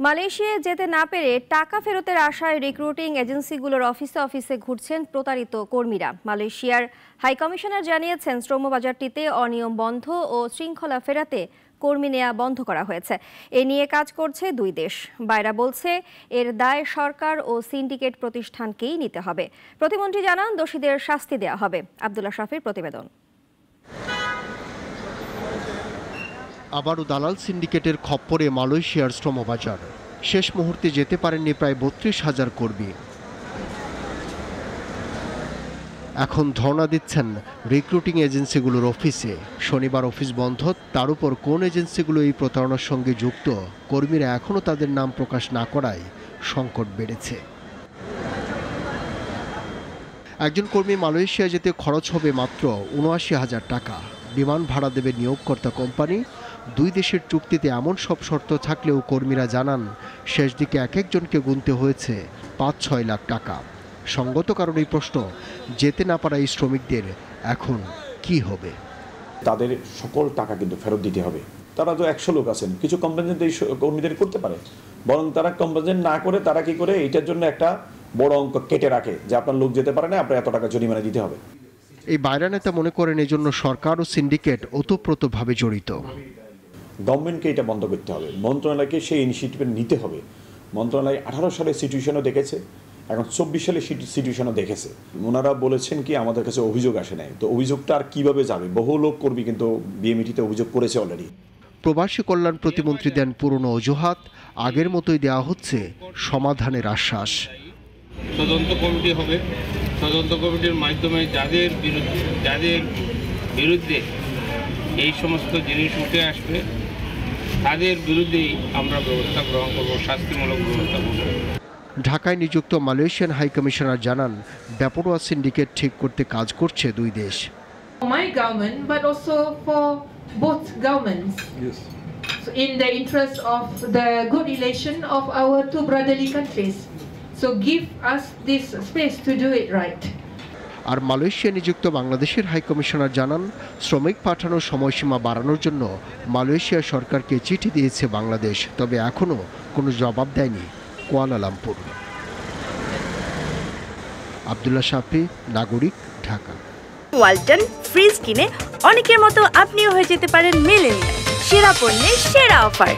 মালয়েশিয়ায় যেতে না পেরে টাকা ফেরতের আশায় রিক্রুটিং এজেন্সিগুলোর অফিসে অফিসে ঘুরছেন প্রতারিত কর্মীরা। মালয়েশিয়ার হাইকমিশনার জানিয়েছেন, শ্রমবাজারটিতে অনিয়ম বন্ধ ও শৃঙ্খলা ফেরাতে কর্মী নেওয়া বন্ধ করা হয়েছে। এ নিয়ে কাজ করছে দুই দেশ। বাইরা বলছে, এর দায় সরকার ও সিন্ডিকেট প্রতিষ্ঠানকেই নিতে হবে। প্রতিমন্ত্রী জানান, দোষীদের শাস্তি দেওয়া হবে। আব্দুল্লাহ শাফির প্রতিবেদন। আবারও দালাল সিন্ডিকেটের খপ্পরে মালয়েশিয়ার শ্রমবাজার। শেষ মুহূর্তে যেতে পারেননি প্রায় ৩২,০০০ কর্মী। এখন ধর্ণা দিচ্ছেন রিক্রুটিং এজেন্সিগুলোর অফিসে। শনিবার অফিস বন্ধ, তার উপর কোন এজেন্সিগুলো এই প্রতারণার সঙ্গে যুক্ত, কর্মীরা এখনও তাদের নাম প্রকাশ না করায় সংকট বেড়েছে। একজন কর্মী মালয়েশিয়া যেতে খরচ হবে মাত্র ৭৯,০০০ টাকা। বিমান ভাড়া দেবে নিয়োগকর্তা কোম্পানি। দুই দেশের চুক্তিতে এমন সব শর্ত থাকলেও কর্মীরা জানান, শেষ দিকে এক একজনকে গুনতে হয়েছে ৫-৬ লাখ টাকা। সঙ্গত কারণেই প্রশ্ন, যেতে না পারা এই শ্রমিকদের এখন কি হবে? তাদের সকল টাকা কিন্তু ফেরত দিতে হবে। তারা তো ১০০ লোক আছেন, কিছু কম্পেনসেশন এই কর্মীদের করতে পারে, বরং তারা কম্পেনসেশন না করে তারা কি করে এটার জন্য একটা বড় অঙ্ক কেটে রাখে যে আপনার লোক যেতে পারে না, আপনার এত টাকা জরিমানা দিতে হবে। এই বাইরা নেতা মনে করেন, এজন্য সরকার ও সিন্ডিকেট ওতপ্রোতভাবে জড়িত। গভর্নমেন্টকে এটা বন্ধ করতে হবে, মন্ত্রণালয়কে সেই ইনিশিয়েটিভ নিতে হবে। মন্ত্রণালয় 18 সালে সিচুয়েশনও দেখেছে, এখন 24 সালে সিচুয়েশনও দেখেছে। ওনারা বলেছেন কি আমাদের কাছে অভিযোগ আসে নাই, তো অভিযোগটা আর কিভাবে যাবে? বহু লোক কর্মী কিন্তু বিএমইটিতে অভিযোগ করেছে অলরেডি। প্রবাসী কল্যাণ প্রতিমন্ত্রী দেন পুরনো অজুহাত, আগের মতোই দেওয়া হচ্ছে সমাধানের আশ্বাস। তদন্ত কমিটি হবে, তদন্ত কমিটির মাধ্যমে যাদের বিরুদ্ধে এই সমস্ত জিনিস উঠে আসবে তাদের বিরুদ্ধেই আমরা ব্যবস্থা গ্রহণ করব, শাস্তিমূলক ব্যবস্থা করব। ঢাকায় নিযুক্ত মালয়েশিয়ান হাইকমিশনার জানান, বেপরোয়া সিন্ডিকেট ঠিক করতে কাজ করছে দুই দেশ। My government, but also for both governments. Yes. So in the interest of the good relation of our two brotherly countries. So give us this space to do it right. আর Malaysia নিযুক্ত বাংলাদেশের high commissioner জানান, শ্রমিক পাঠানোর সময়সীমা বাড়ানোর জন্য Malaysia সরকারকে চিঠি দিয়েছে বাংলাদেশ, তবে এখনও কোনো জবাব দেয়নি কুয়ালালামপুর। আব্দুল্লাহ শাফি, নাগরিক, ঢাকা। ওয়ালটন ফ্রিজ কিনে অনেকের মতো আপনিও হয়ে যেতে পারেন মিলেনিয়াল। সেরা পণ্যের সেরা অফার।